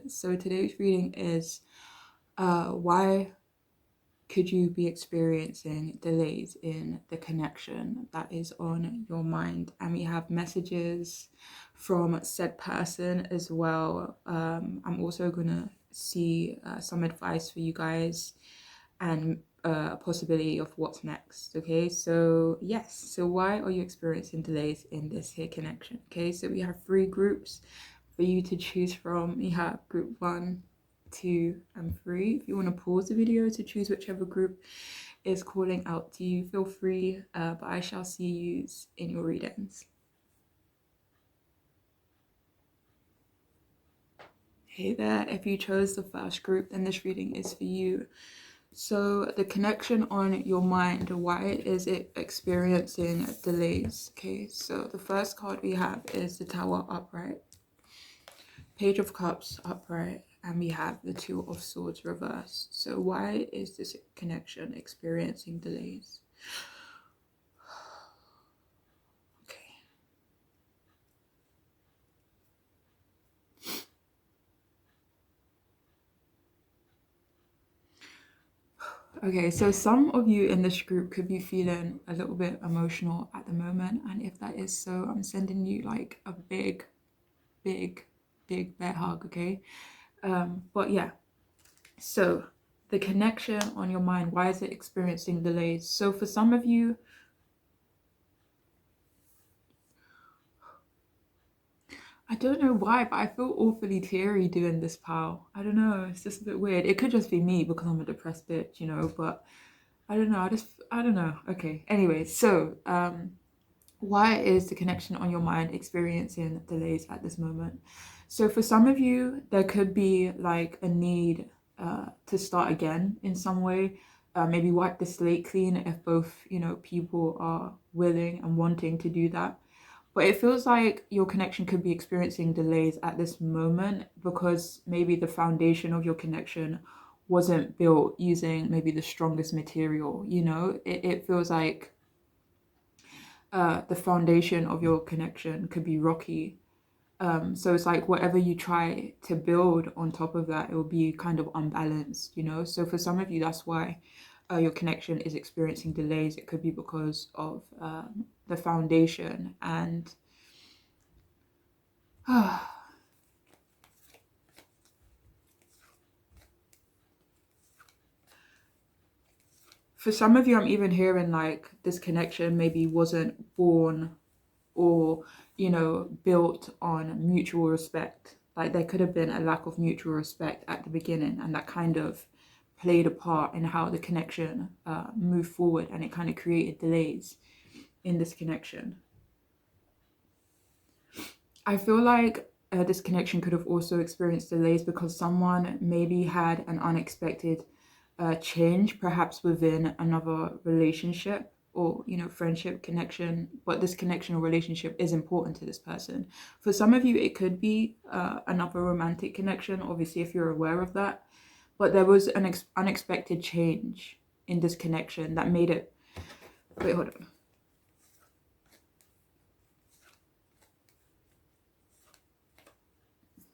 So today's reading is why could you be experiencing delays in the connection that is on your mind? And we have messages from said person as well. I'm also gonna see some advice for you guys and a possibility of what's next. Okay, so yes, so why are you experiencing delays in this here connection? Okay, so we have 3 groups for you to choose from. We have group 1, 2, and 3. If you want to pause the video to choose whichever group is calling out to you, feel free, but I shall see you in your readings. Hey there, if you chose the first group, then this reading is for you. So the connection on your mind, why is it experiencing delays? Okay, so the first card we have is the Tower upright, Page of Cups upright, and we have the Two of Swords reversed. So why is this connection experiencing delays? Okay, so some of you in this group could be feeling a little bit emotional at the moment, and if that is so, I'm sending you like a big bear hug, okay? But yeah, so the connection on your mind, why is it experiencing delays? So for some of you, I don't know why, but I feel awfully teary doing this, pal. I don't know, it's just a bit weird. It could just be me because I'm a depressed bitch, you know, but I don't know, I don't know. Okay, anyway, so why is the connection on your mind experiencing delays at this moment? So for some of you, there could be like a need to start again in some way. Maybe wipe the slate clean if both, you know, people are willing and wanting to do that. But it feels like your connection could be experiencing delays at this moment because maybe the foundation of your connection wasn't built using maybe the strongest material, you know? It feels like the foundation of your connection could be rocky. So it's like whatever you try to build on top of that, it will be kind of unbalanced, you know? So for some of you, that's why your connection is experiencing delays. It could be because of the foundation and for some of you, I'm even hearing like this connection maybe wasn't born or, you know, built on mutual respect. Like there could have been a lack of mutual respect at the beginning, and that kind of played a part in how the connection moved forward, and it kind of created delays in this connection. I feel like this connection could have also experienced delays because someone maybe had an unexpected change, perhaps within another relationship or, you know, friendship connection, but this connection or relationship is important to this person. For some of you, it could be another romantic connection, obviously, if you're aware of that, but there was an unexpected change in this connection that made it, wait, hold on.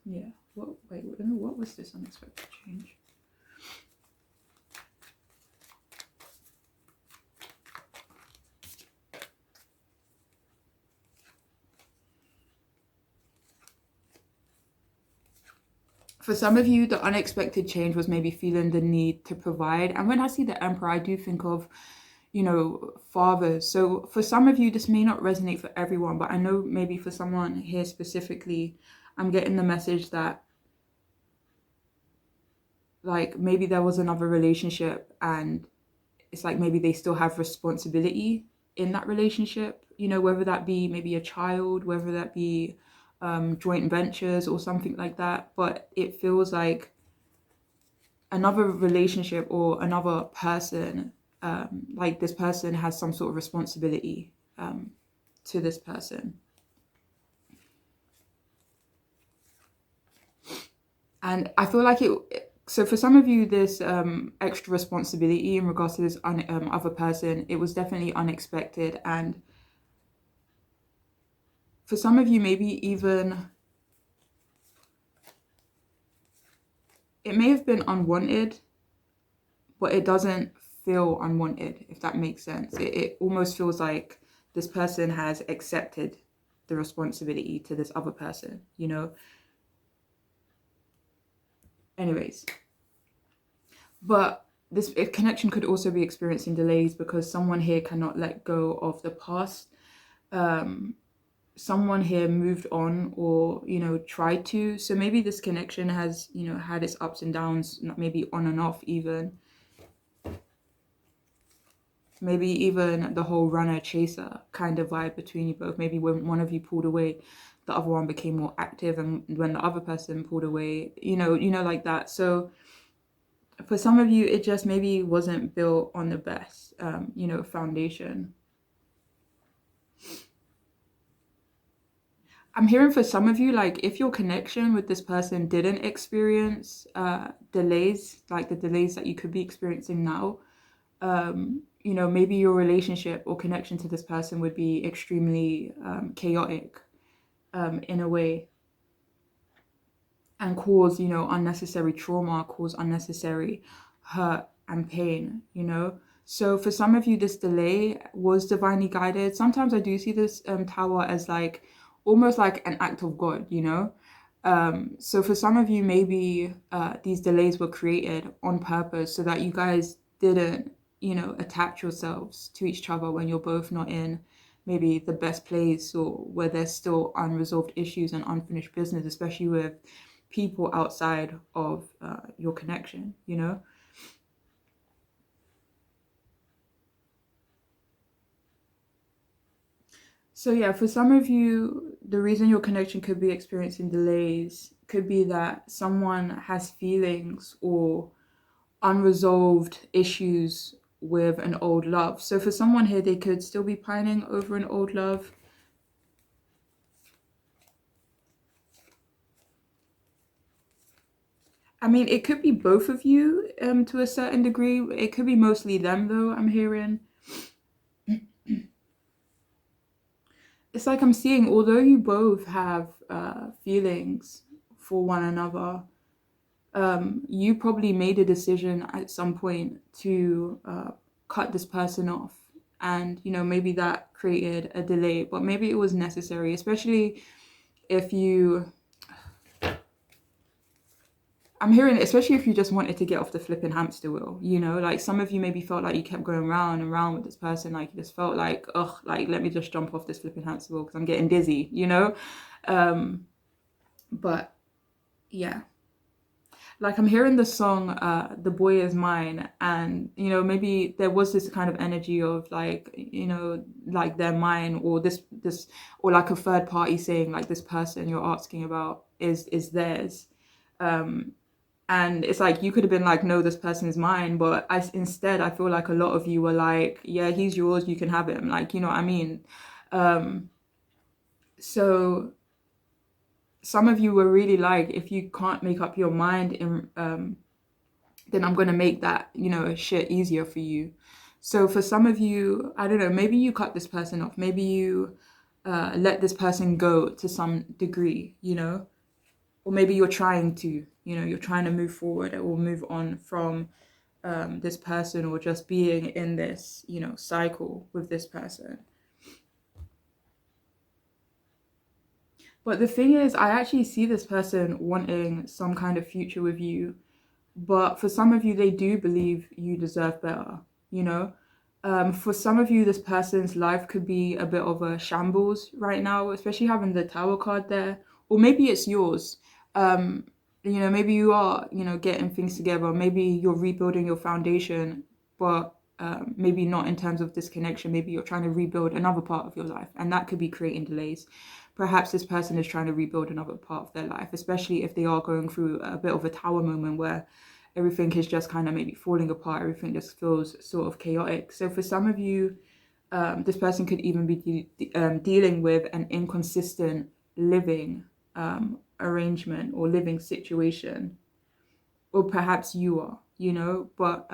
Yeah, what was this unexpected change? For some of you, the unexpected change was maybe feeling the need to provide. And when I see the Emperor, I do think of, you know, fathers. So for some of you, this may not resonate for everyone, but I know maybe for someone here specifically, I'm getting the message that like maybe there was another relationship and it's like maybe they still have responsibility in that relationship, you know, whether that be maybe a child, whether that be joint ventures or something like that. But it feels like another relationship or another person, like this person has some sort of responsibility to this person. And I feel like so for some of you, this extra responsibility in regards to this other person, it was definitely unexpected. And for some of you, maybe even it may have been unwanted, but it doesn't feel unwanted, if that makes sense. It almost feels like this person has accepted the responsibility to this other person, you know? Anyways, but this connection could also be experiencing delays because someone here cannot let go of the past. Someone here moved on or, tried to. So maybe this connection has, had its ups and downs, maybe on and off even. Maybe even the whole runner chaser kind of vibe between you both. Maybe when one of you pulled away, the other one became more active, and when the other person pulled away, like that. So for some of you, it just maybe wasn't built on the best, foundation. I'm hearing for some of you, like if your connection with this person didn't experience delays, like the delays that you could be experiencing now, maybe your relationship or connection to this person would be extremely chaotic in a way, and cause, unnecessary trauma, cause unnecessary hurt and pain, So for some of you, this delay was divinely guided. Sometimes I do see this tower as like almost like an act of God, So for some of you, maybe these delays were created on purpose so that you guys didn't, attach yourselves to each other when you're both not in maybe the best place, or where there's still unresolved issues and unfinished business, especially with people outside of your connection, So yeah, for some of you, the reason your connection could be experiencing delays could be that someone has feelings or unresolved issues with an old love. So for someone here, they could still be pining over an old love. I mean, it could be both of you to a certain degree. It could be mostly them, though, I'm hearing. It's like I'm seeing, although you both have feelings for one another, you probably made a decision at some point to cut this person off. And, maybe that created a delay, but maybe it was necessary, especially if you, I'm hearing, especially if you just wanted to get off the flipping hamster wheel, like some of you maybe felt like you kept going round and round with this person, like you just felt like, ugh, like let me just jump off this flipping hamster wheel because I'm getting dizzy, But yeah, like I'm hearing the song The Boy Is Mine, and maybe there was this kind of energy of like, like they're mine, or this or like a third party saying like this person you're asking about is theirs. And it's like you could have been like, no, this person is mine, but instead I feel like a lot of you were like, yeah, he's yours, you can have him, like, you know what I mean? So some of you were really like, if you can't make up your mind then I'm gonna make that, shit easier for you. So for some of you, I don't know, maybe you cut this person off, maybe you let this person go to some degree, or maybe you're trying to, you're trying to move forward or move on from this person, or just being in this, cycle with this person. But the thing is, I actually see this person wanting some kind of future with you. But for some of you, they do believe you deserve better, you know? For some of you, this person's life could be a bit of a shambles right now, especially having the Tower card there. Or maybe it's yours. Um, maybe you are, getting things together. Maybe you're rebuilding your foundation, but maybe not in terms of this connection. Maybe you're trying to rebuild another part of your life, and that could be creating delays. Perhaps this person is trying to rebuild another part of their life, especially if they are going through a bit of a tower moment where everything is just kind of maybe falling apart. Everything just feels sort of chaotic. So for some of you, this person could even be dealing with an inconsistent living arrangement or living situation, or perhaps you are, but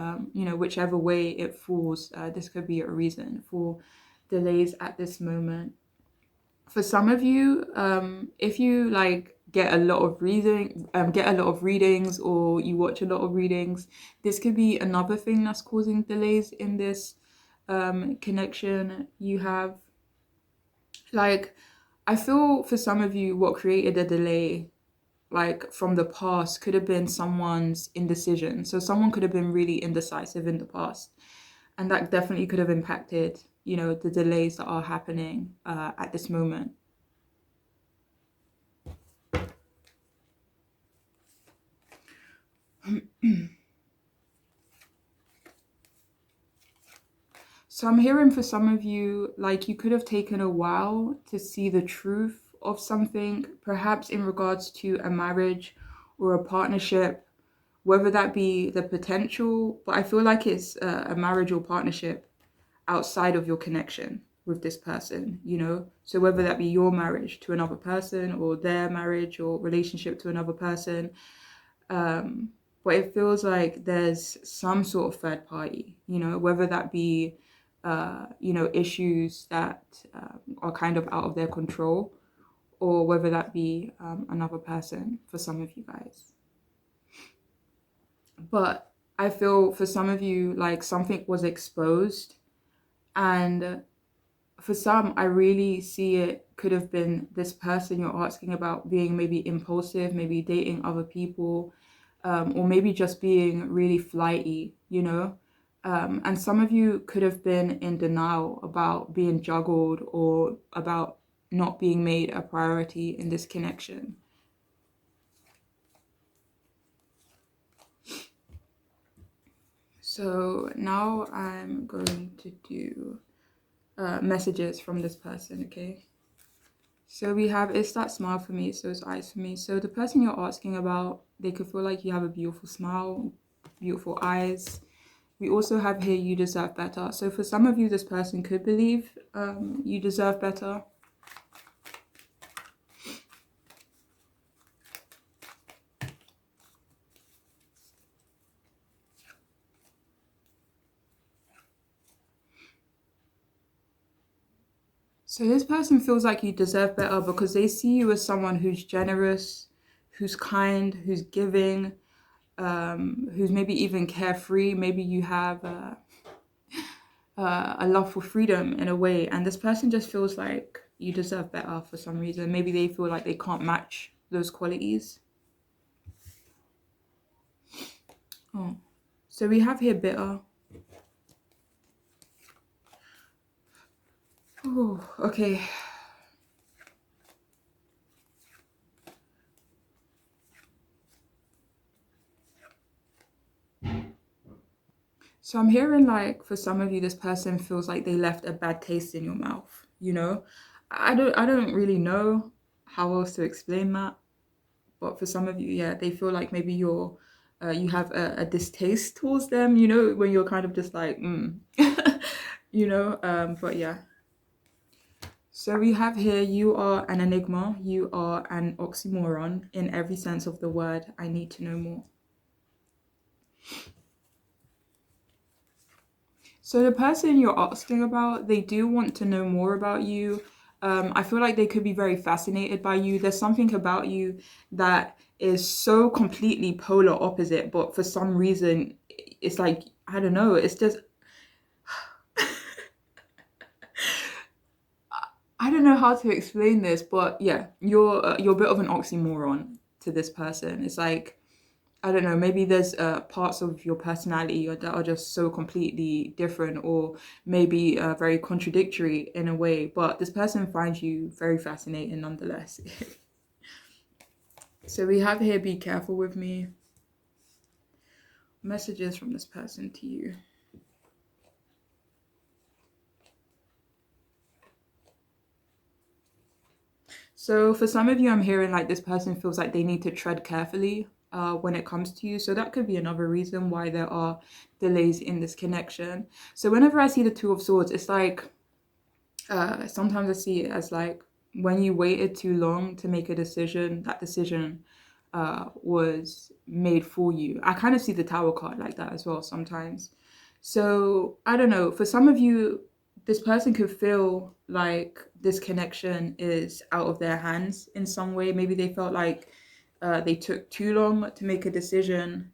whichever way it falls, this could be a reason for delays at this moment. For some of you, if you like get a lot of readings, or you watch a lot of readings. This could be another thing that's causing delays in this connection you have. Like, I feel for some of you, what created a delay, like from the past, could have been someone's indecision. So someone could have been really indecisive in the past, and that definitely could have impacted, the delays that are happening at this moment. So I'm hearing for some of you, like you could have taken a while to see the truth of something, perhaps in regards to a marriage or a partnership, whether that be the potential, but I feel like it's a marriage or partnership outside of your connection with this person. So whether that be your marriage to another person or their marriage or relationship to another person, um, but it feels like there's some sort of third party, whether that be, issues that are kind of out of their control, or whether that be another person for some of you guys. But I feel for some of you, like something was exposed, and for some, I really see it could have been this person you're asking about being maybe impulsive, maybe dating other people, or maybe just being really flighty. And some of you could have been in denial about being juggled or about not being made a priority in this connection. So now I'm going to do messages from this person, okay? So we have, it's that smile for me, so it's eyes for me. So the person you're asking about, they could feel like you have a beautiful smile, beautiful eyes. We also have here, you deserve better. So for some of you, this person could believe you deserve better. So this person feels like you deserve better because they see you as someone who's generous, who's kind, who's giving, who's maybe even carefree. Maybe you have a love for freedom in a way, and this person just feels like you deserve better for some reason. Maybe they feel like they can't match those qualities. Oh, so we have here bitter. Oh, okay. So I'm hearing like for some of you, this person feels like they left a bad taste in your mouth. I don't really know how else to explain that, but for some of you, yeah, they feel like maybe you have a distaste towards them, when you're kind of just like, but yeah. So we have here, you are an enigma, you are an oxymoron in every sense of the word. I need to know more. So the person you're asking about, they do want to know more about you. I feel like they could be very fascinated by you. There's something about you that is so completely polar opposite, but for some reason, it's like, I don't know, it's just, I don't know how to explain this, but yeah, you're a bit of an oxymoron to this person. It's like, I don't know, maybe there's parts of your personality that are just so completely different, or maybe very contradictory in a way, but this person finds you very fascinating nonetheless. So we have here, be careful with me. Messages from this person to you. So for some of you, I'm hearing like this person feels like they need to tread carefully when it comes to you. So that could be another reason why there are delays in this connection. So whenever I see the Two of Swords, it's like sometimes I see it as like when you waited too long to make a decision, that decision was made for you. I kind of see the Tower card like that as well sometimes. So I don't know. For some of you, this person could feel like this connection is out of their hands in some way. Maybe they felt like they took too long to make a decision,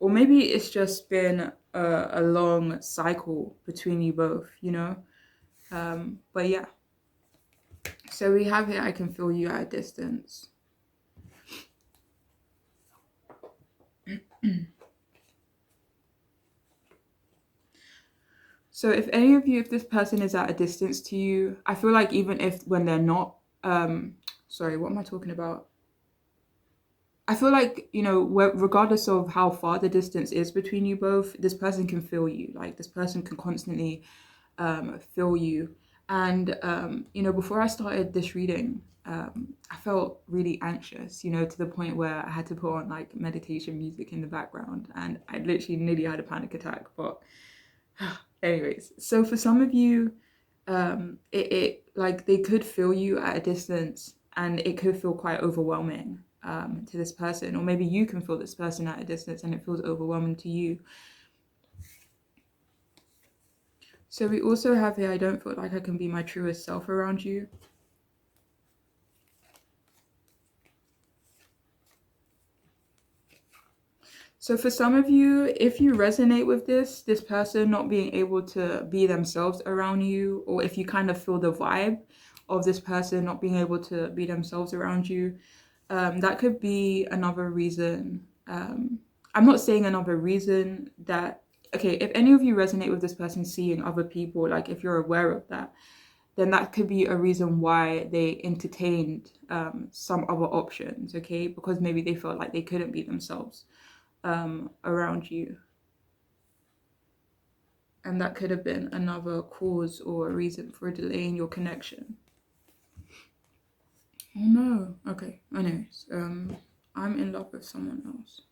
or maybe it's just been a long cycle between you both, you know? But yeah, so we have here, I can feel you at a distance. So if any of you, if this person is at a distance to you, I feel like even if when they're not, sorry, what am I talking about? I feel like, you know, regardless of how far the distance is between you both, this person can feel you. Like this person can constantly feel you. And, you know, before I started this reading, I felt really anxious, you know, to the point where I had to put on like meditation music in the background, and I literally nearly had a panic attack. But anyways, so for some of you, it like they could feel you at a distance, and it could feel quite overwhelming to this person, or maybe you can feel this person at a distance and it feels overwhelming to you. So we also have here, I don't feel like I can be my truest self around you. So for some of you, if you resonate with this person not being able to be themselves around you, or if you kind of feel the vibe of this person not being able to be themselves around you, that could be another reason. I'm not saying another reason that, okay, if any of you resonate with this person seeing other people, like if you're aware of that, then that could be a reason why they entertained some other options, okay? Because maybe they felt like they couldn't be themselves around you. And that could have been another cause or a reason for delaying your connection. Oh no. Okay, anyways, I'm in love with someone else.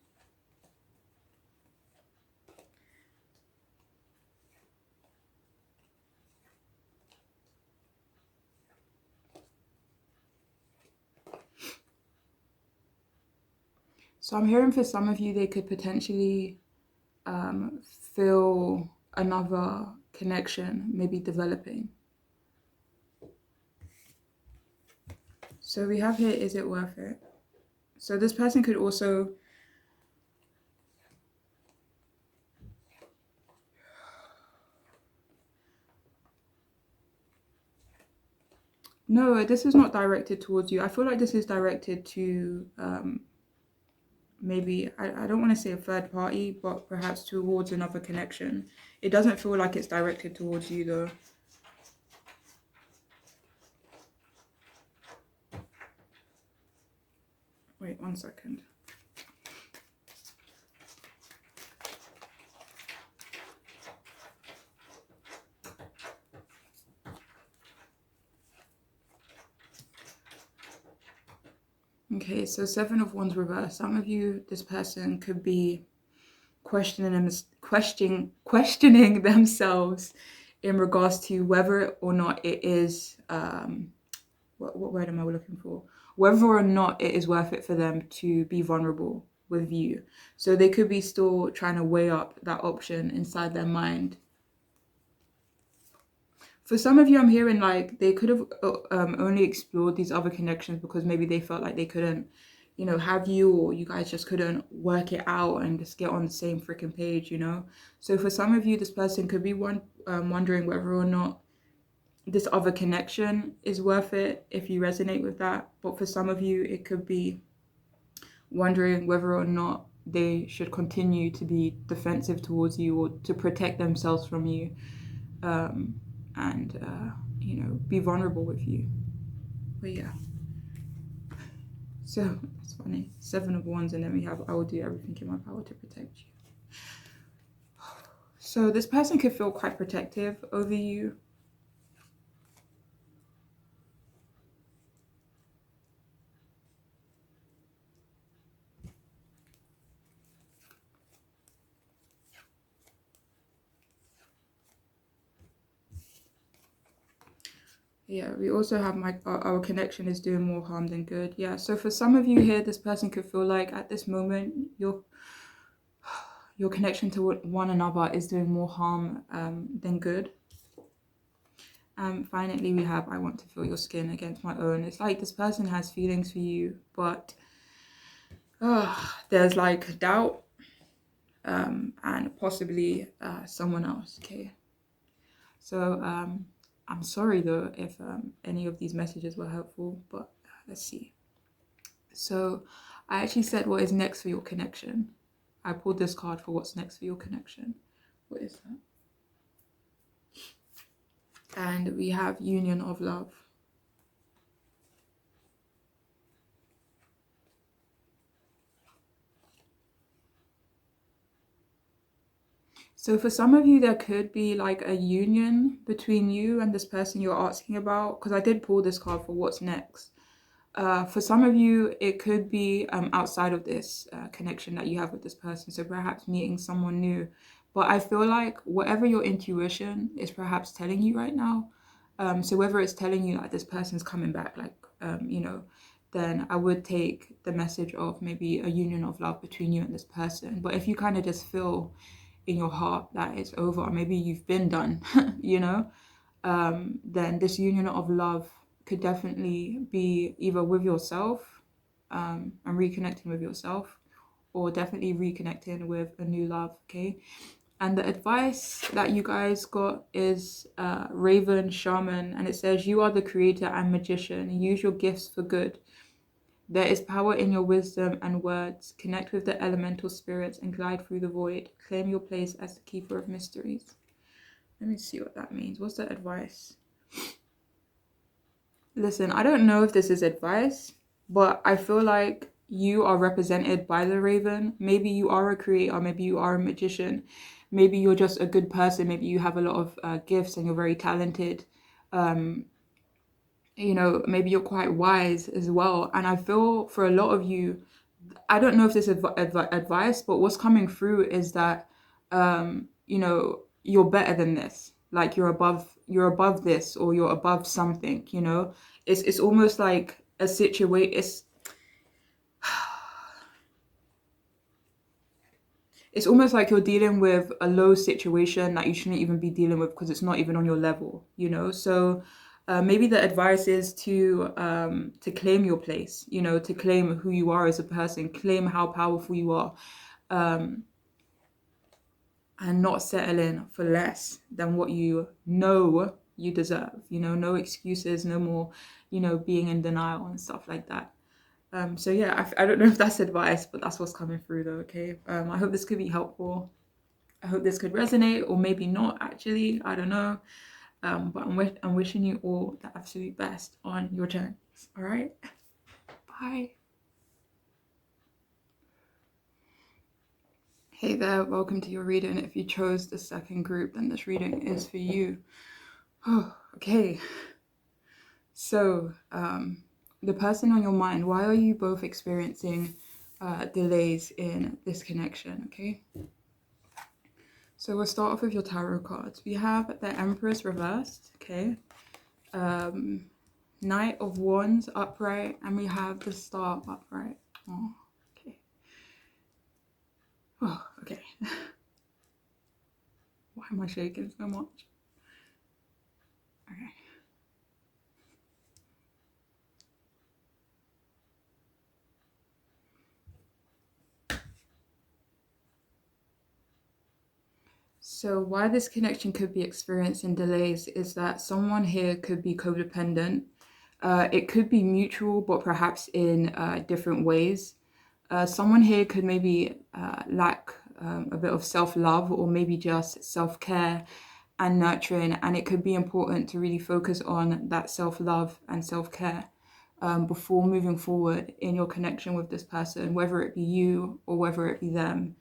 So I'm hearing for some of you, they could potentially feel another connection maybe developing. So we have here, is it worth it? So this person could also, no, this is not directed towards you. I feel like this is directed to maybe, I don't want to say a third party, but perhaps towards another connection. It doesn't feel like it's directed towards you though. Wait 1 second. Okay, so 7 of Wands reverse. Some of you, this person could be questioning themselves in regards to whether or not it is what word am I looking for? Whether or not it is worth it for them to be vulnerable with you. So they could be still trying to weigh up that option inside their mind. For some of you, I'm hearing like they could have only explored these other connections because maybe they felt like they couldn't, you know, have you, or you guys just couldn't work it out and just get on the same freaking page, you know. So for some of you, this person could be wondering whether or not this other connection is worth it, if you resonate with that. But for some of you, it could be wondering whether or not they should continue to be defensive towards you or to protect themselves from you. And you know, be vulnerable with you. But yeah, so it's funny, 7 of Wands, and then we have, I will do everything in my power to protect you. So this person could feel quite protective over you. Yeah, we also have our connection is doing more harm than good. Yeah, so for some of you here, this person could feel like at this moment your connection to one another is doing more harm than good. Finally, we have I want to feel your skin against my own. It's like this person has feelings for you, but there's like doubt and possibly someone else. Okay, so I'm sorry though if any of these messages were helpful, but let's see. So I actually said what is next for your connection. I pulled this card for what's next for your connection. What is that? And we have union of love. So for some of you, there could be like a union between you and this person you're asking about, because I did pull this card for what's next. For some of you, it could be outside of this connection that you have with this person. So perhaps meeting someone new. But I feel like whatever your intuition is perhaps telling you right now, so whether it's telling you like this person's coming back, like, then I would take the message of maybe a union of love between you and this person. But if you kind of just feel in your heart that it's over, or maybe you've been done, then this union of love could definitely be either with yourself and reconnecting with yourself, or definitely reconnecting with a new love. Okay, and the advice that you guys got is Raven Shaman, and it says, you are the creator and magician. Use your gifts for good. There is power in your wisdom and words. Connect with the elemental spirits and glide through the void. Claim your place as the keeper of mysteries. Let me see what that means. What's the advice? Listen, I don't know if this is advice, but I feel like you are represented by the Raven. Maybe you are a creator, maybe you are a magician, maybe you're just a good person, maybe you have a lot of gifts and you're very talented. Maybe you're quite wise as well. And I feel for a lot of you, I don't know if this is advice, but what's coming through is that, you're better than this. Like you're above this, or you're above something, It's almost like a situation. It's almost like you're dealing with a low situation that you shouldn't even be dealing with because it's not even on your level, So maybe the advice is to claim your place, to claim who you are as a person, claim how powerful you are, and not settle in for less than what you deserve. No excuses, no more, being in denial and stuff like that. So yeah, I don't know if that's advice, but that's what's coming through though. Okay. I hope this could be helpful. I hope this could resonate, or maybe not actually. I don't know. But I'm wishing you all the absolute best on your journeys. All right. Bye. Hey there, welcome to your reading. If you chose the second group, then this reading is for you. Oh, okay. So, the person on your mind, why are you both experiencing delays in this connection? Okay. So we'll start off with your tarot cards. We have the Empress reversed, okay. Knight of Wands upright, and we have the Star upright. Oh, okay. Oh, okay. Why am I shaking so much? Okay. So why this connection could be experiencing delays is that someone here could be codependent. It could be mutual, but perhaps in different ways. Someone here could maybe lack a bit of self-love, or maybe just self-care and nurturing, and it could be important to really focus on that self-love and self-care before moving forward in your connection with this person, whether it be you or whether it be them.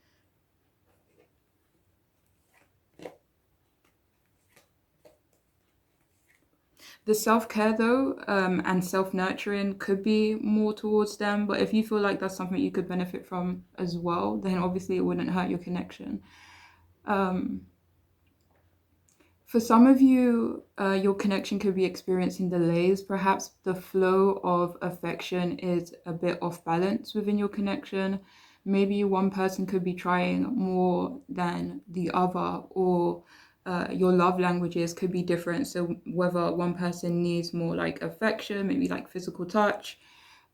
The self-care though, and self-nurturing could be more towards them, but if you feel like that's something you could benefit from as well, then obviously it wouldn't hurt your connection. For some of you, your connection could be experiencing delays. Perhaps the flow of affection is a bit off balance within your connection. maybe one person could be trying more than the other, or your love languages could be different. So whether one person needs more like affection, maybe like physical touch,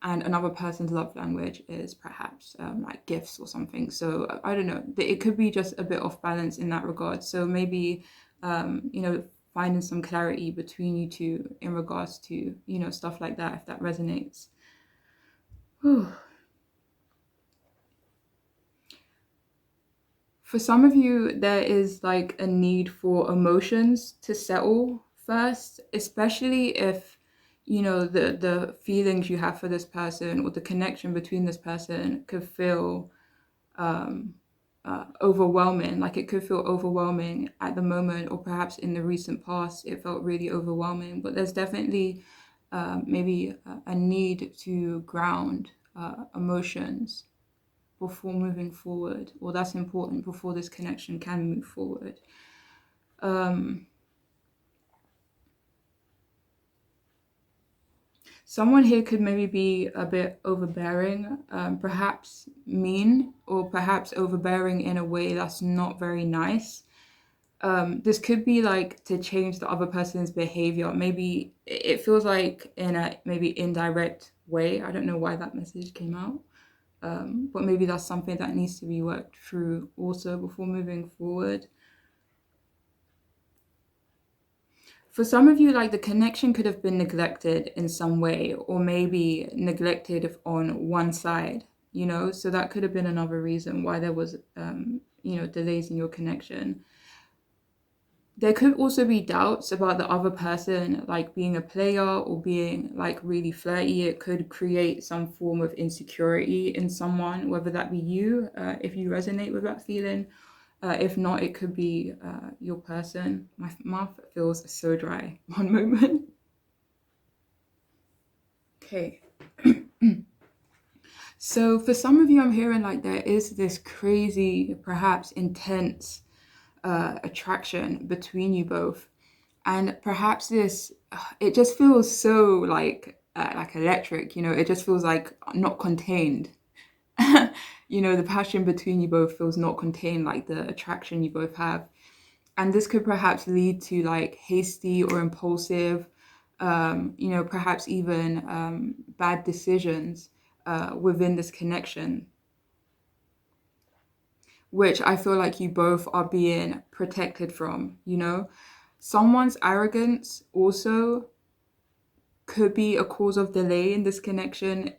and another person's love language is perhaps like gifts or something. So I don't know. It could be just a bit off balance in that regard. So maybe finding some clarity between you two in regards to stuff like that, if that resonates. Whew. For some of you, there is like a need for emotions to settle first, especially if the feelings you have for this person or the connection between this person could feel um, overwhelming. Like it could feel overwhelming at the moment, or perhaps in the recent past, it felt really overwhelming. But there's definitely maybe a need to ground emotions before moving forward, or that's important before this connection can move forward. Um, Someone here could maybe be a bit overbearing, perhaps mean, or perhaps overbearing in a way that's not very nice. This could be like to change the other person's behavior. Maybe it feels like in a maybe indirect way. I don't know why that message came out. But maybe that's something that needs to be worked through also before moving forward. For some of you, like the connection could have been neglected in some way, or maybe neglected on one side, so that could have been another reason why there was, delays in your connection. There could also be doubts about the other person, like being a player or being like really flirty. It could create some form of insecurity in someone, whether that be you, if you resonate with that feeling. If not, it could be your person. My mouth feels so dry. One moment. Okay. So for some of you, I'm hearing like there is this crazy, perhaps intense attraction between you both. And perhaps this, it just feels so like electric, it just feels like not contained. The passion between you both feels not contained, like the attraction you both have. And this could perhaps lead to like hasty or impulsive, perhaps even bad decisions within this connection, which I feel like you both are being protected from. Someone's arrogance also could be a cause of delay in this connection.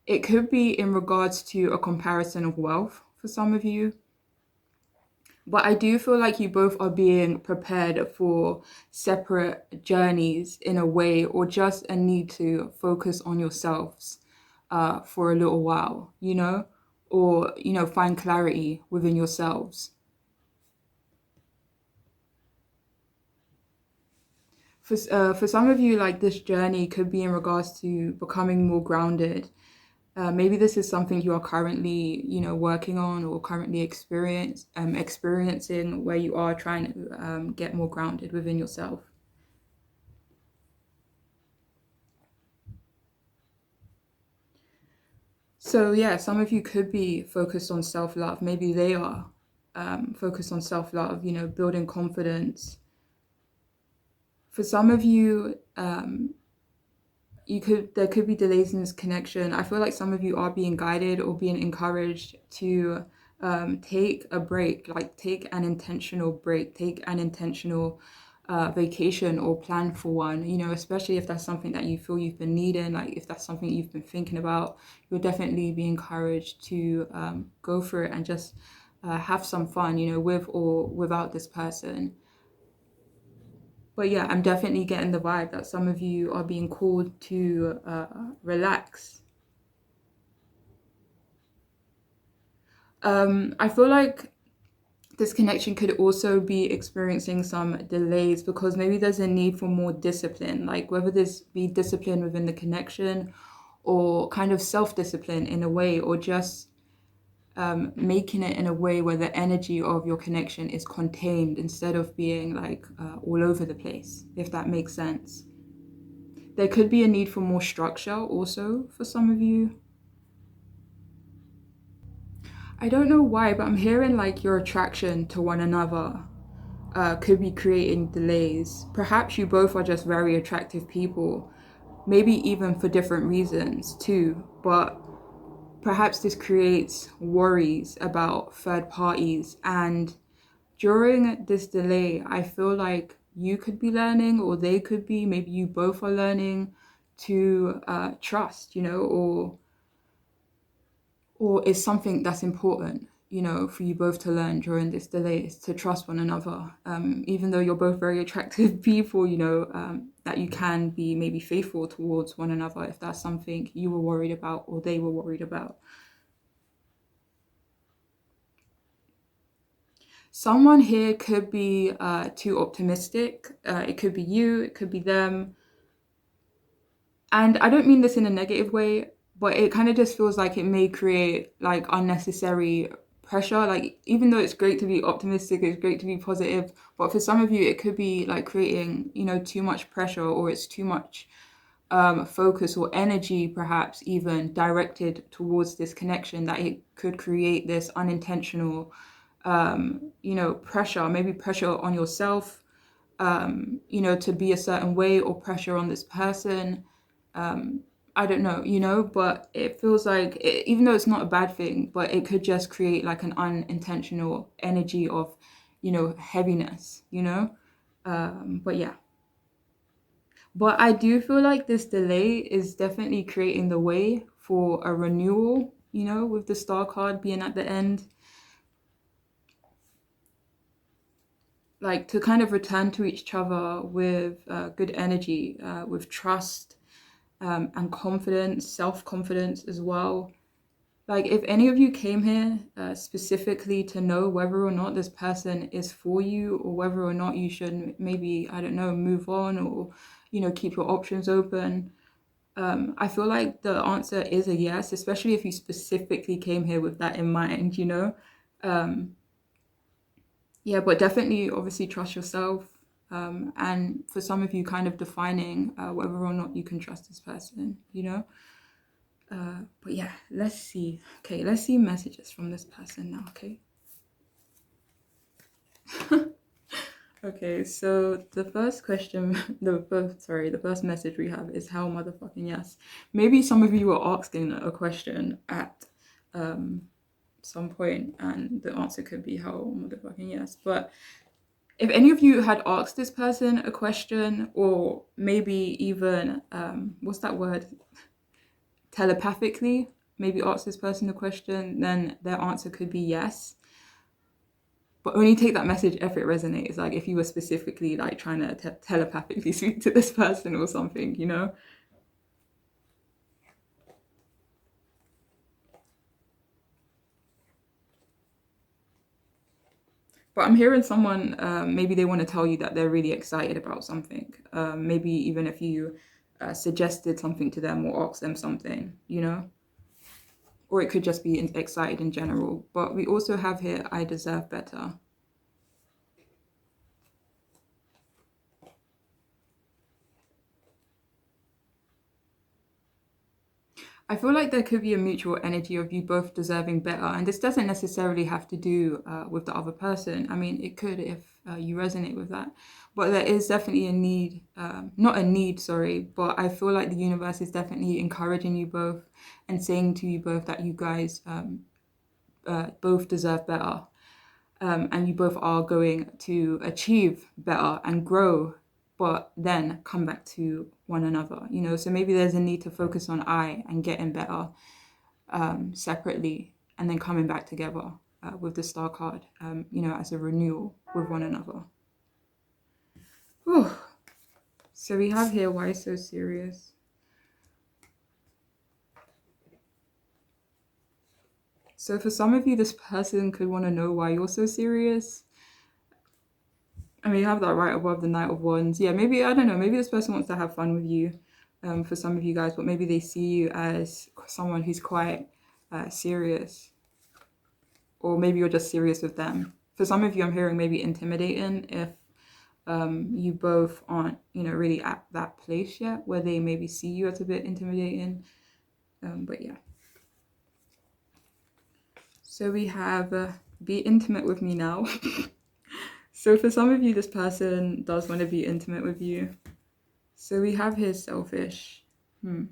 It could be in regards to a comparison of wealth for some of you. But I do feel like you both are being prepared for separate journeys in a way, or just a need to focus on yourselves for a little while, or, find clarity within yourselves. For some of you, like this journey could be in regards to becoming more grounded. Maybe this is something you are currently, working on, or currently experiencing, where you are trying to get more grounded within yourself. So yeah, some of you could be focused on self-love. Maybe they are focused on self-love, building confidence. For some of you, there could be delays in this connection. I feel like some of you are being guided or being encouraged to take a break, like take an intentional break, take an intentional vacation, or plan for one, especially if that's something that you feel you've been needing, like if that's something you've been thinking about. You'll definitely be encouraged to go for it and just have some fun, with or without this person. But yeah, I'm definitely getting the vibe that some of you are being called to relax. I feel like this connection could also be experiencing some delays, because maybe there's a need for more discipline, like whether this be discipline within the connection, or kind of self-discipline in a way, or just making it in a way where the energy of your connection is contained instead of being like all over the place, if that makes sense. There could be a need for more structure also for some of you. I don't know why, but I'm hearing like your attraction to one another could be creating delays. Perhaps you both are just very attractive people, maybe even for different reasons too, but perhaps this creates worries about third parties. And during this delay, I feel like you could be learning, or they could be, maybe you both are learning to trust, or is something that's important, for you both to learn during this delay is to trust one another. Even though you're both very attractive people, that you can be maybe faithful towards one another if that's something you were worried about or they were worried about. Someone here could be too optimistic. It could be you, it could be them. And I don't mean this in a negative way, but it kind of just feels like it may create like unnecessary pressure. Like, even though it's great to be optimistic, it's great to be positive, but for some of you, it could be like creating, too much pressure, or it's too much focus or energy, perhaps even directed towards this connection, that it could create this unintentional, pressure, maybe pressure on yourself, to be a certain way, or pressure on this person. um, I don't know, but it feels like, even though it's not a bad thing, but it could just create like an unintentional energy of, heaviness, but yeah. But I do feel like this delay is definitely creating the way for a renewal, with the star card being at the end. Like, to kind of return to each other with good energy, with trust, and confidence, self-confidence as well. Like, if any of you came here specifically to know whether or not this person is for you, or whether or not you should maybe, I don't know, move on, or, keep your options open, I feel like the answer is a yes, especially if you specifically came here with that in mind. Um, yeah, but definitely, obviously, trust yourself. And for some of you, kind of defining whether or not you can trust this person. But yeah, let's see. Okay, let's see messages from this person now, okay? Okay, so the first question, the first message we have is how motherfucking yes. Maybe some of you were asking a question at some point, and the answer could be how motherfucking yes. But if any of you had asked this person a question, or maybe even, what's that word? Telepathically, maybe ask this person a question, then their answer could be yes. But only take that message if it resonates. Like, if you were specifically like trying to telepathically speak to this person or something. But I'm hearing someone, maybe they want to tell you that they're really excited about something. Maybe even if you suggested something to them or asked them something. Or it could just be excited in general. But we also have here, I deserve better. I feel like there could be a mutual energy of you both deserving better, and this doesn't necessarily have to do with the other person. I mean, it could if you resonate with that, but there is definitely a need, not a need, sorry, but I feel like the universe is definitely encouraging you both and saying to you both that you guys both deserve better, and you both are going to achieve better and grow, but then come back to one another. So maybe there's a need to focus on I and getting better separately, and then coming back together with the star card, as a renewal with one another. Whew. So we have here, why so serious? So for some of you, this person could want to know why you're so serious. I mean, you have that right above the Knight of Wands. Yeah, maybe, I don't know, maybe this person wants to have fun with you, for some of you guys, but maybe they see you as someone who's quite serious, or maybe you're just serious with them. For some of you, I'm hearing maybe intimidating if you both aren't, really at that place yet where they maybe see you as a bit intimidating. But yeah. So we have be intimate with me now. So for some of you, this person does want to be intimate with you. So we have here selfish. Hmm.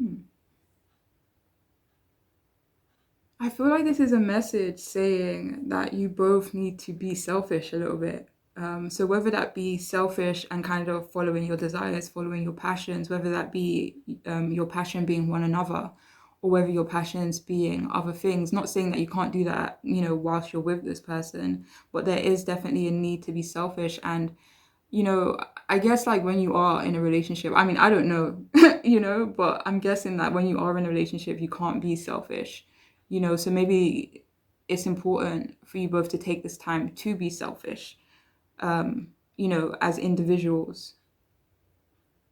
Hmm. I feel like this is a message saying that you both need to be selfish a little bit. So whether that be selfish and kind of following your desires, following your passions, whether that be your passion being one another, or whether your passions being other things. Not saying that you can't do that, whilst you're with this person, but there is definitely a need to be selfish. And I guess like when you are in a relationship, I mean, I don't know, but I'm guessing that when you are in a relationship, you can't be selfish, so maybe it's important for you both to take this time to be selfish, as individuals,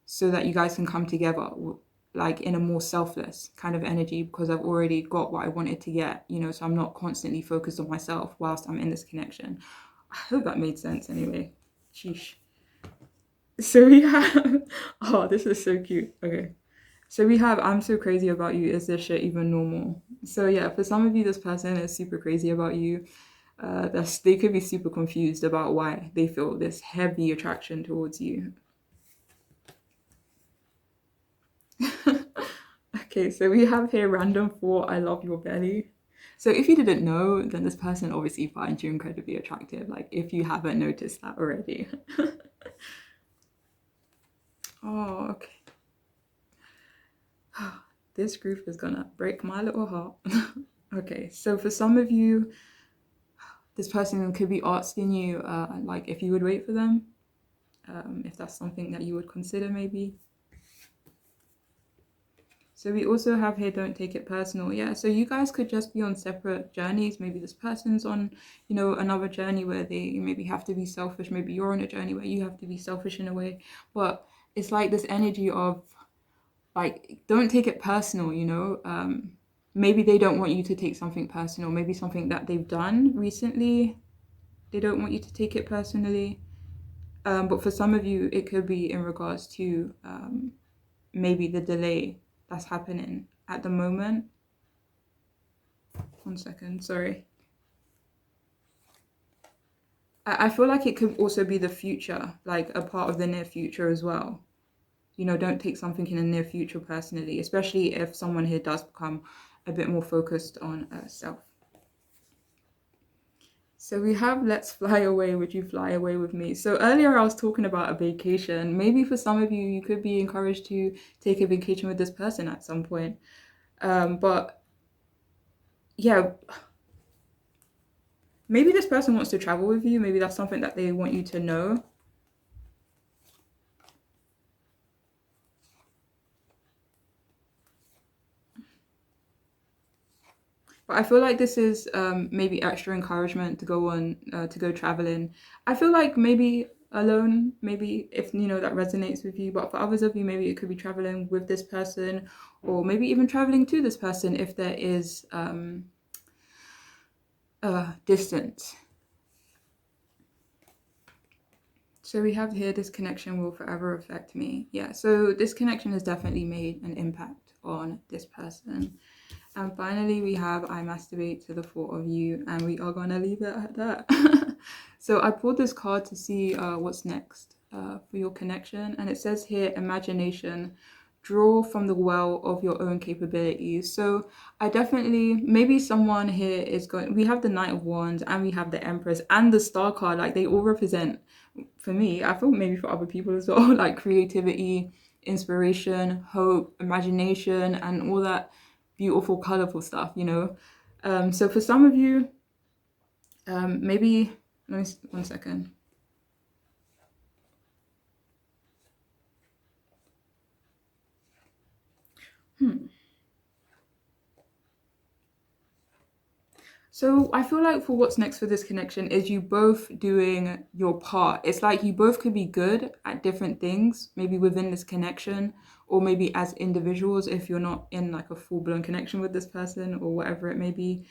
so that you guys can come together like in a more selfless kind of energy, because I've already got what I wanted to get, so I'm not constantly focused on myself whilst I'm in this connection. I hope that made sense anyway. Sheesh. So we have, oh, this is so cute. Okay. So we have, I'm so crazy about you. Is this shit even normal? So yeah, for some of you, this person is super crazy about you. They could be super confused about why they feel this heavy attraction towards you. Okay, so we have here random for I love your belly. So if you didn't know, then this person obviously finds you incredibly attractive. Like if you haven't noticed that already. Oh, okay. This group is gonna break my little heart. Okay, so for some of you, this person could be asking you, like, if you would wait for them, if that's something that you would consider, maybe. So we also have here, don't take it personal. Yeah, so you guys could just be on separate journeys. Maybe this person's on, another journey where they maybe have to be selfish. Maybe you're on a journey where you have to be selfish in a way. But it's like this energy of, like, don't take it personal, maybe they don't want you to take something personal, maybe something that they've done recently, they don't want you to take it personally. But for some of you, it could be in regards to maybe the delay that's happening at the moment. 1 second, sorry. I feel like it could also be the future, like a part of the near future as well. Don't take something in the near future personally, especially if someone here does become a bit more focused on self. So we have let's fly away, would you fly away with me? So earlier I was talking about a vacation. Maybe for some of you, you could be encouraged to take a vacation with this person at some point. But yeah, maybe this person wants to travel with you. Maybe that's something that they want you to know. But I feel like this is maybe extra encouragement to go on, to go traveling. I feel like maybe alone, maybe if that resonates with you. But for others of you, maybe it could be traveling with this person, or maybe even traveling to this person if there is distance. So we have here, this connection will forever affect me. Yeah, so this connection has definitely made an impact on this person. And finally, we have I masturbate to the thought of you, and we are gonna leave it at that. So I pulled this card to see what's next for your connection, and it says here, imagination, draw from the well of your own capabilities. So I definitely, maybe someone here is going, we have the Knight of Wands, and we have the Empress, and the Star card, like they all represent, for me, I feel maybe for other people as well, like creativity, inspiration, hope, imagination, and all that beautiful, colorful stuff, So for some of you, maybe, let me, 1 second. So I feel like for what's next for this connection is you both doing your part. It's like you both could be good at different things, maybe within this connection, or maybe as individuals if you're not in like a full-blown connection with this person or whatever it may be.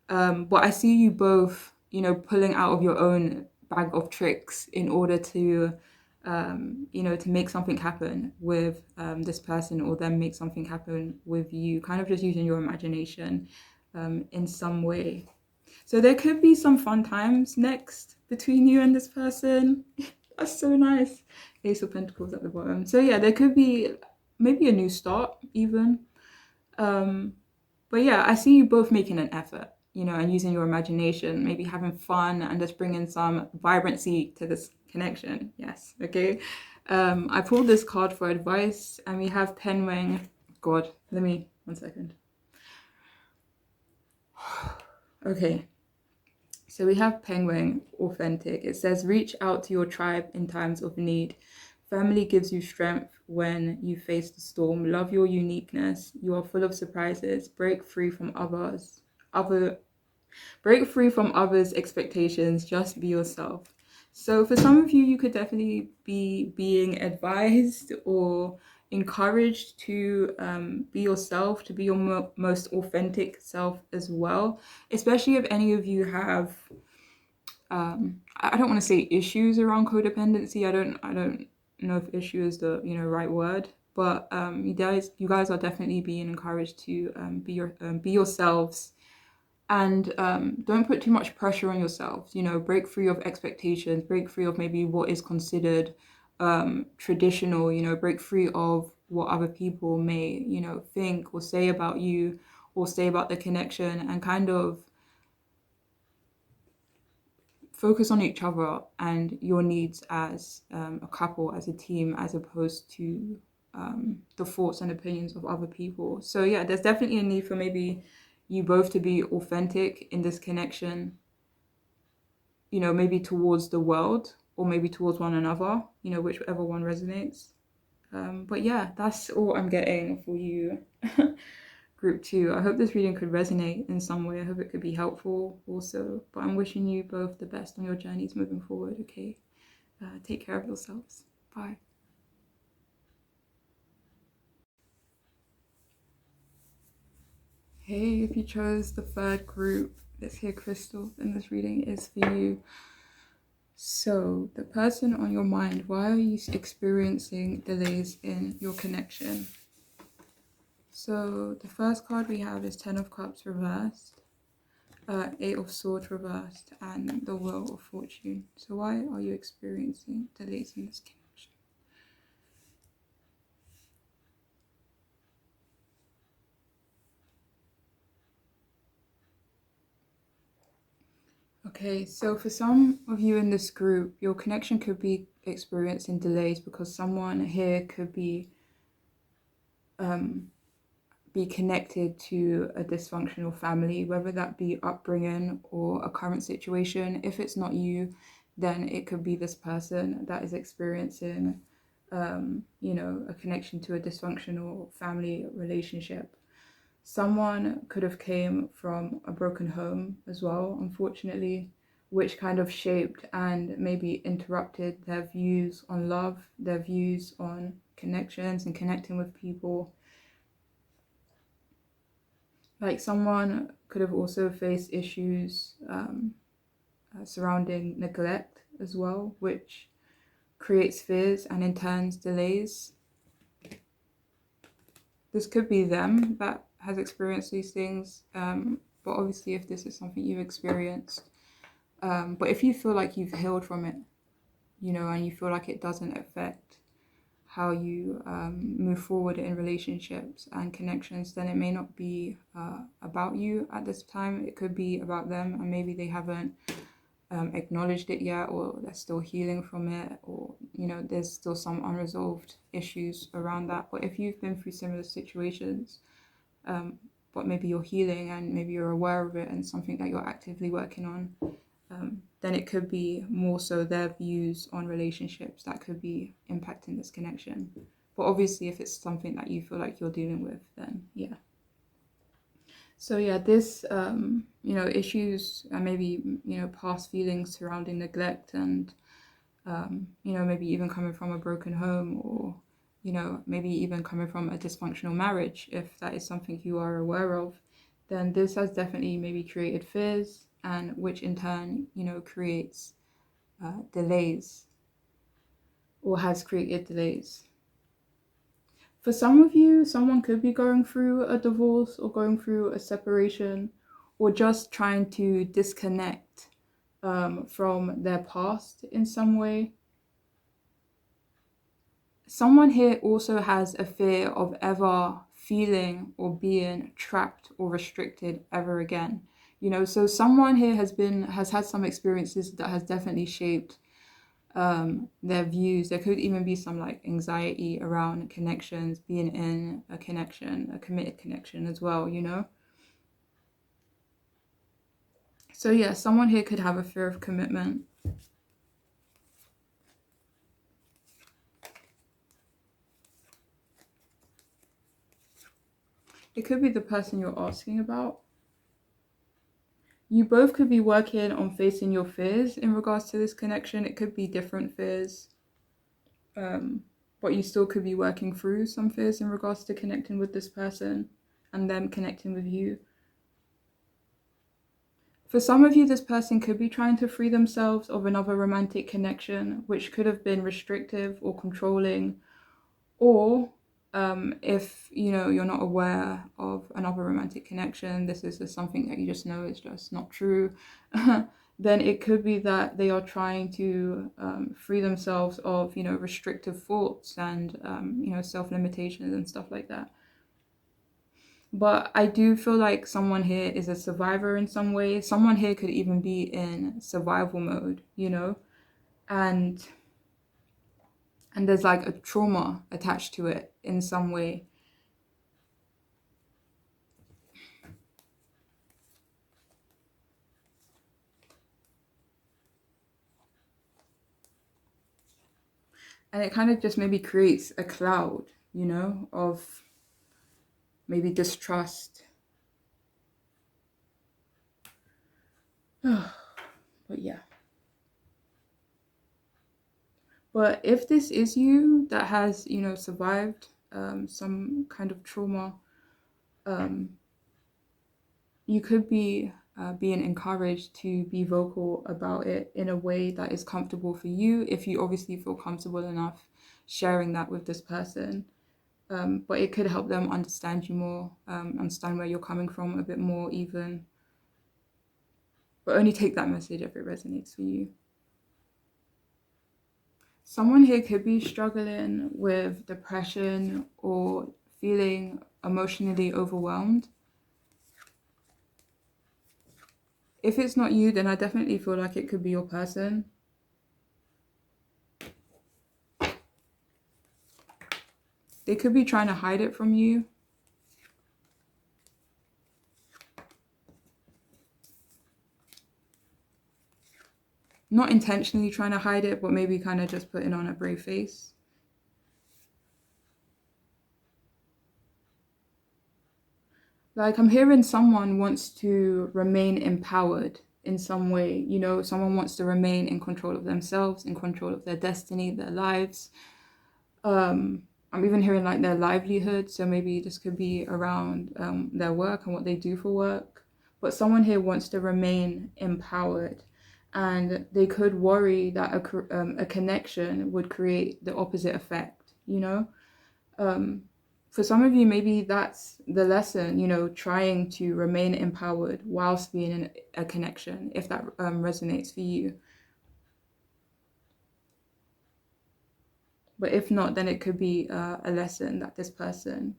But I see you both, pulling out of your own bag of tricks in order to to make something happen with this person, or them make something happen with you, kind of just using your imagination in some way. So there could be some fun times next between you and this person. That's so nice. Ace of Pentacles at the bottom. So yeah, there could be maybe a new start even. But yeah, I see you both making an effort, and using your imagination, maybe having fun and just bringing some vibrancy to this connection. Yes, okay. I pulled this card for advice, and we have Penwing. God, let me, 1 second. Okay, so we have Penguin Authentic. It says, reach out to your tribe in times of need. Family gives you strength when you face the storm. Love your uniqueness. You are full of surprises. Break free from others' expectations. Just be yourself. So for some of you, you could definitely be being advised or encouraged to be yourself, to be your most authentic self as well. Especially if any of you have, I don't want to say issues around codependency. I don't know if issue is the right word, but you guys are definitely being encouraged to be yourselves. And don't put too much pressure on yourselves. Break free of expectations, break free of maybe what is considered traditional. Break free of what other people may think or say about you, or say about the connection, and kind of focus on each other and your needs as a couple, as a team, as opposed to the thoughts and opinions of other people. So yeah, there's definitely a need for maybe you both to be authentic in this connection, maybe towards the world or maybe towards one another, whichever one resonates. But yeah, that's all I'm getting for you. Group 2. I hope this reading could resonate in some way. I hope it could be helpful also. But I'm wishing you both the best on your journeys moving forward, okay? Take care of yourselves. Bye. Hey, if you chose the third group, let's hear crystal, and this reading is for you. So, the person on your mind, why are you experiencing delays in your connection? So the first card we have is Ten of Cups reversed, Eight of Swords reversed, and the Wheel of Fortune. So why are you experiencing delays in this connection? Okay, so for some of you in this group, your connection could be experiencing delays because someone here could be connected to a dysfunctional family, whether that be upbringing or a current situation. If it's not you, then it could be this person that is experiencing, a connection to a dysfunctional family relationship. Someone could have came from a broken home as well, unfortunately, which kind of shaped and maybe interrupted their views on love, their views on connections and connecting with people. Like someone could have also faced issues surrounding neglect as well, which creates fears and in turn delays. This could be them that has experienced these things, but obviously if this is something you've experienced, but if you feel like you've healed from it, and you feel like it doesn't affect how you move forward in relationships and connections, then it may not be about you at this time. It could be about them, and maybe they haven't acknowledged it yet, or they're still healing from it, or there's still some unresolved issues around that. But if you've been through similar situations, but maybe you're healing and maybe you're aware of it and something that you're actively working on, then it could be more so their views on relationships that could be impacting this connection. But obviously if it's something that you feel like you're dealing with, then yeah. So yeah, this issues and maybe past feelings surrounding neglect and maybe even coming from a broken home, or maybe even coming from a dysfunctional marriage, if that is something you are aware of, then this has definitely maybe created fears, and which in turn creates delays. or has created delays. For some of you, someone could be going through a divorce or going through a separation or just trying to disconnect from their past in some way. Someone here also has a fear of ever feeling or being trapped or restricted ever again. So someone here has had some experiences that has definitely shaped their views. There could even be some like anxiety around connections, being in a connection, a committed connection as well. So yeah, someone here could have a fear of commitment. It could be the person you're asking about. You both could be working on facing your fears in regards to this connection. It could be different fears, but you still could be working through some fears in regards to connecting with this person and them connecting with you. For some of you, this person could be trying to free themselves of another romantic connection, which could have been restrictive or controlling, or if you're not aware of another romantic connection, this is just something that you just know is just not true. Then it could be that they are trying to free themselves of restrictive thoughts and self-limitations and stuff like that. But I do feel like someone here is a survivor in some way. Someone here could even be in survival mode, and there's like a trauma attached to it in some way. And it kind of just maybe creates a cloud, of maybe distrust. But yeah. But if this is you that has, survived some kind of trauma, you could be being encouraged to be vocal about it in a way that is comfortable for you, if you obviously feel comfortable enough sharing that with this person. But it could help them understand you more, understand where you're coming from a bit more even. But only take that message if it resonates for you. Someone here could be struggling with depression or feeling emotionally overwhelmed. If it's not you, then I definitely feel like it could be your person. They could be trying to hide it from you. Not intentionally trying to hide it, but maybe kind of just putting on a brave face. Like, I'm hearing someone wants to remain empowered in some way. Someone wants to remain in control of themselves, in control of their destiny, their lives. I'm even hearing like their livelihood. So maybe this could be around their work and what they do for work. But someone here wants to remain empowered. And they could worry that a connection would create the opposite effect, For some of you, maybe that's the lesson, trying to remain empowered whilst being in a connection, if that resonates for you. But if not, then it could be a lesson that this person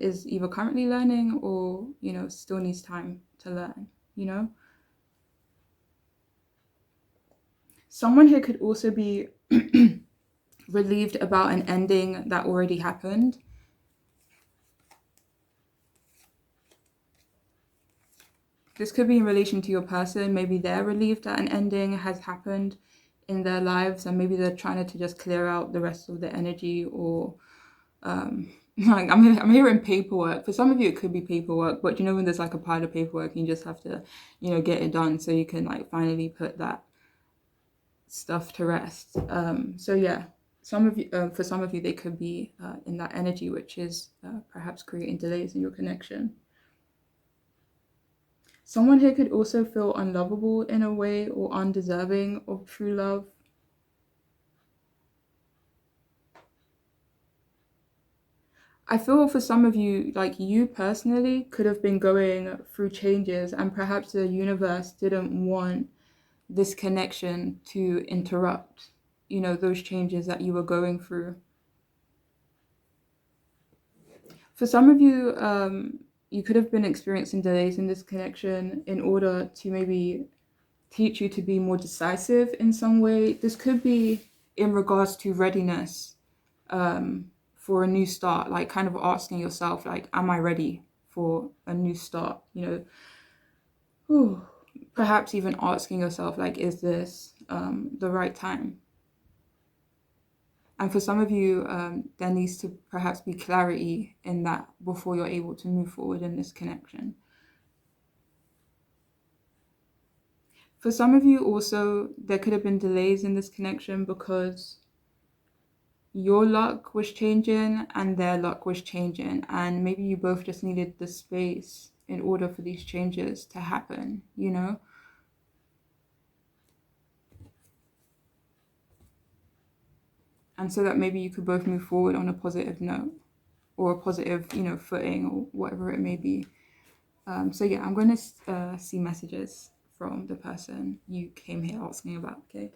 is either currently learning or, still needs time to learn. Someone here could also be relieved about an ending that already happened. This could be in relation to your person. Maybe they're relieved that an ending has happened in their lives, and maybe they're trying to just clear out the rest of the energy, or like I'm hearing paperwork. For some of you, it could be paperwork, but when there's like a pile of paperwork, you just have to, get it done so you can like finally put that stuff to rest. So yeah, for some of you, they could be in that energy, which is perhaps creating delays in your connection. Someone here could also feel unlovable in a way or undeserving of true love. I feel for some of you, like you personally, could have been going through changes, and perhaps the universe didn't want this connection to interrupt, those changes that you were going through. For some of you, you could have been experiencing delays in this connection in order to maybe teach you to be more decisive in some way. This could be in regards to readiness, for a new start, like kind of asking yourself, like, am I ready for a new start? Whew. Perhaps even asking yourself, like, is this the right time? And for some of you, there needs to perhaps be clarity in that before you're able to move forward in this connection. For some of you also, there could have been delays in this connection because your luck was changing and their luck was changing. And maybe you both just needed the space in order for these changes to happen, And so that maybe you could both move forward on a positive note or a positive, footing or whatever it may be. So yeah, I'm going to see messages from the person you came here asking about, okay?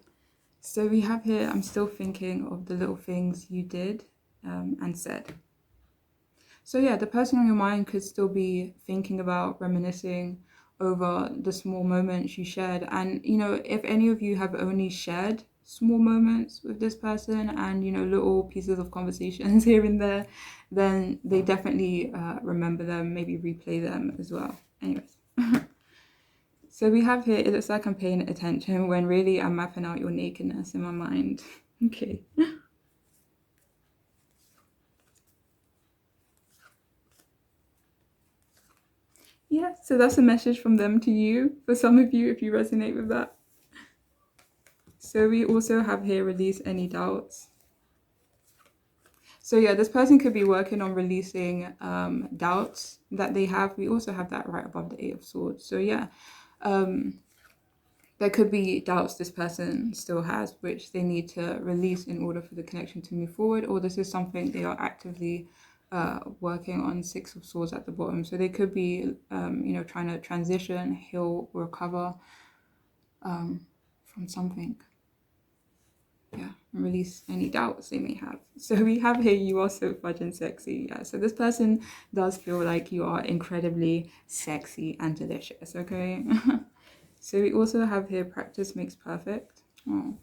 So we have here, I'm still thinking of the little things you did and said. So yeah, the person on your mind could still be thinking about, reminiscing over the small moments you shared. And, if any of you have only shared small moments with this person and, little pieces of conversations here and there, then they definitely remember them, maybe replay them as well. Anyways. So we have here, it looks like I'm paying attention when really I'm mapping out your nakedness in my mind. Okay. Yeah, so that's a message from them to you, for some of you, if you resonate with that. So we also have here, release any doubts. So yeah, this person could be working on releasing doubts that they have. We also have that right above the Eight of Swords. So yeah, there could be doubts this person still has, which they need to release in order for the connection to move forward, or this is something they are actively working on. Six of Swords at the bottom. So they could be, trying to transition, heal, recover from something. Yeah, and release any doubts they may have. So we have here, you are so fudging sexy. Yeah, so this person does feel like you are incredibly sexy and delicious, okay? So we also have here, practice makes perfect. Oh.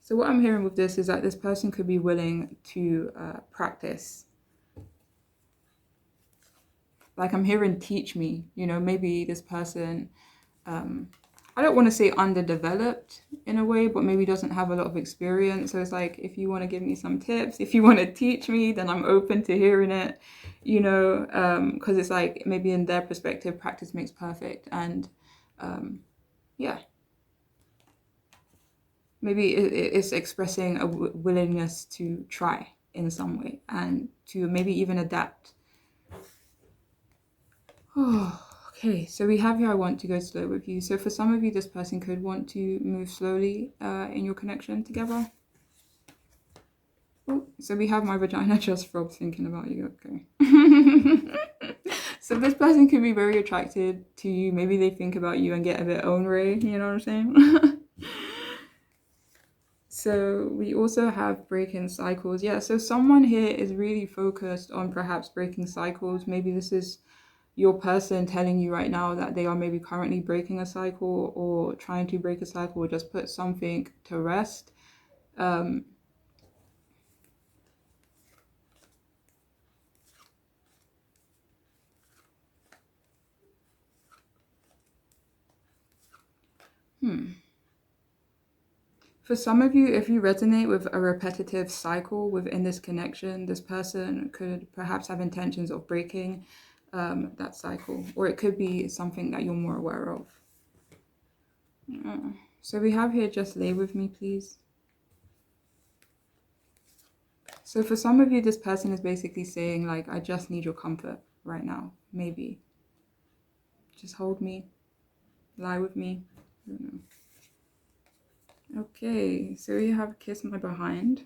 So what I'm hearing with this is that this person could be willing to practice. Like I'm hearing teach me, maybe this person, I don't want to say underdeveloped in a way, but maybe doesn't have a lot of experience. So it's like, if you want to give me some tips, if you want to teach me, then I'm open to hearing it, because it's like maybe in their perspective, practice makes perfect. And yeah, maybe it's expressing a willingness to try in some way and to maybe even adapt. Oh, okay, so we have here, I want to go slow with you. So for some of you, this person could want to move slowly in your connection together. Oh, so we have my vagina just frogs thinking about you, okay. So this person could be very attracted to you. Maybe they think about you and get a bit ornery, you know what I'm saying? So we also have breaking cycles. Yeah, so someone here is really focused on perhaps breaking cycles. Maybe this is your person telling you right now that they are maybe currently breaking a cycle or trying to break a cycle or just put something to rest. For some of you, if you resonate with a repetitive cycle within this connection, this person could perhaps have intentions of breaking that cycle, or it could be something that you're more aware of. So we have here, just lay with me, please. So for some of you, this person is basically saying, like, I just need your comfort right now, maybe. Just hold me, lie with me, I don't know. Okay, so we have Kiss My Behind.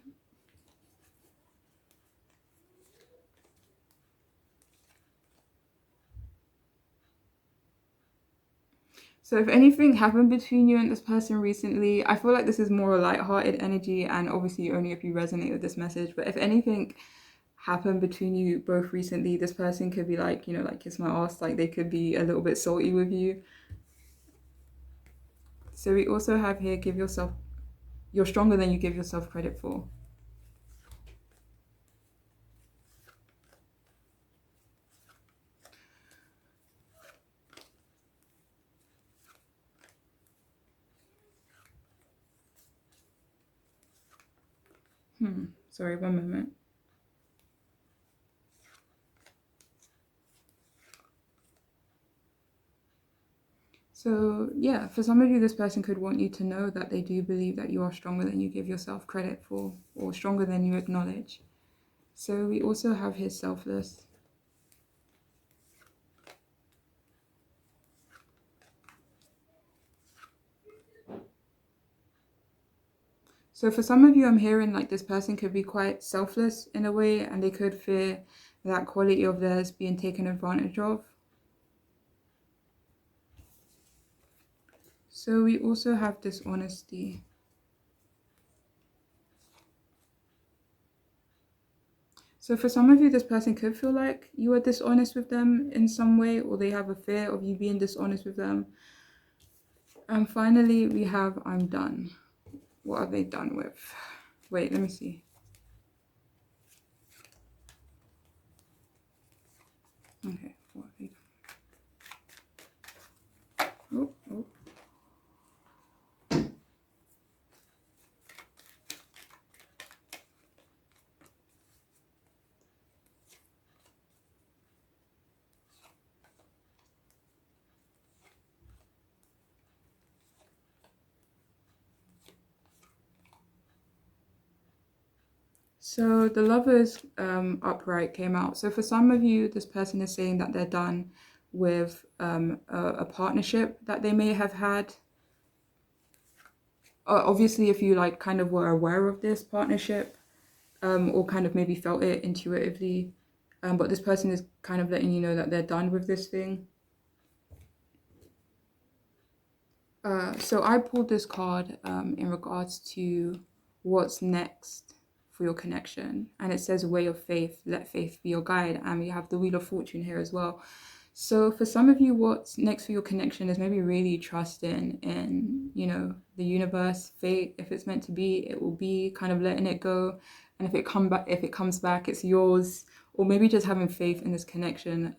So if anything happened between you and this person recently, I feel like this is more light-hearted energy, and obviously only if you resonate with this message. But if anything happened between you both recently, this person could be like, like kiss my ass, like they could be a little bit salty with you. So we also have here, give yourself, you're stronger than you give yourself credit for. Sorry, one moment. So yeah, for some of you, this person could want you to know that they do believe that you are stronger than you give yourself credit for, or stronger than you acknowledge. So we also have here selfless. So for some of you, I'm hearing like this person could be quite selfless in a way, and they could fear that quality of theirs being taken advantage of. So we also have dishonesty. So for some of you, this person could feel like you are dishonest with them in some way, or they have a fear of you being dishonest with them. And finally, we have I'm done. What are they done with? Wait, let me see. Okay, what are they done? Oh. So the lovers upright came out. So for some of you, this person is saying that they're done with a partnership that they may have had. Obviously, if you like kind of were aware of this partnership, or kind of maybe felt it intuitively, but this person is kind of letting you know that they're done with this thing. So I pulled this card in regards to what's next for your connection, and it says way of faith, let faith be your guide, and we have the Wheel of Fortune here as well. So for some of you, what's next for your connection is maybe really trusting in, the universe, fate. If it's meant to be, it will be, kind of letting it go. And if it comes back, it's yours. Or maybe just having faith in this connection,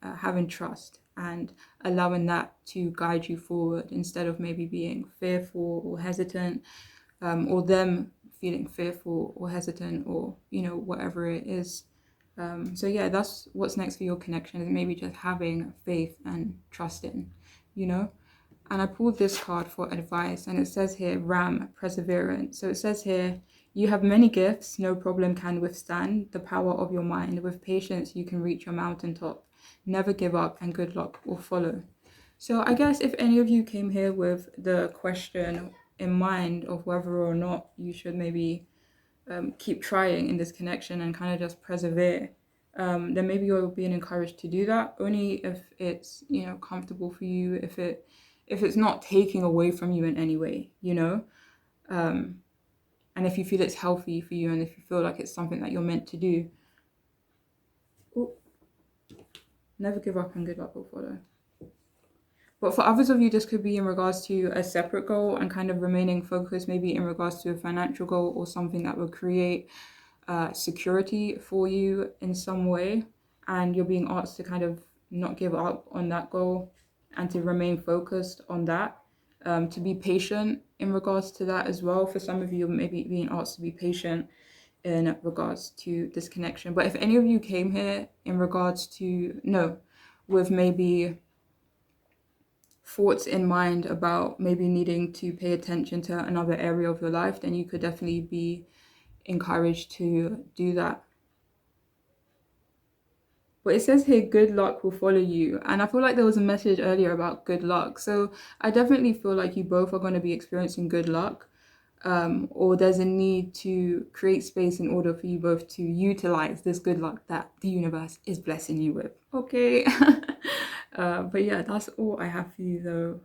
having trust and allowing that to guide you forward instead of maybe being fearful or hesitant, or them feeling fearful or hesitant, or whatever it is. So yeah, that's what's next for your connection, is maybe just having faith and trusting, And I pulled this card for advice, and it says here, Ram, perseverance. So it says here, you have many gifts, no problem can withstand the power of your mind. With patience, you can reach your mountaintop. Never give up, and good luck will follow. So I guess if any of you came here with the question in mind of whether or not you should maybe keep trying in this connection and kind of just persevere, then maybe you're being encouraged to do that, only if it's comfortable for you, if it's not taking away from you in any way, and if you feel it's healthy for you, and if you feel like it's something that you're meant to do. Ooh. Never give up, and good luck will follow. But for others of you, this could be in regards to a separate goal and kind of remaining focused, maybe in regards to a financial goal or something that will create security for you in some way. And you're being asked to kind of not give up on that goal and to remain focused on that, to be patient in regards to that as well. For some of you, maybe being asked to be patient in regards to this connection. But if any of you came here in regards to, with maybe thoughts in mind about maybe needing to pay attention to another area of your life, then you could definitely be encouraged to do that. But it says here, good luck will follow you. And I feel like there was a message earlier about good luck. So I definitely feel like you both are going to be experiencing good luck. Or there's a need to create space in order for you both to utilize this good luck that the universe is blessing you with. Okay. But yeah, that's all I have for you though,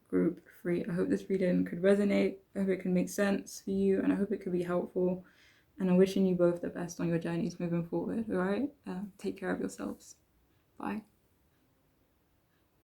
group 3. I hope this reading could resonate. I hope it can make sense for you, and I hope it could be helpful. And I'm wishing you both the best on your journeys moving forward. All right. Take care of yourselves. Bye.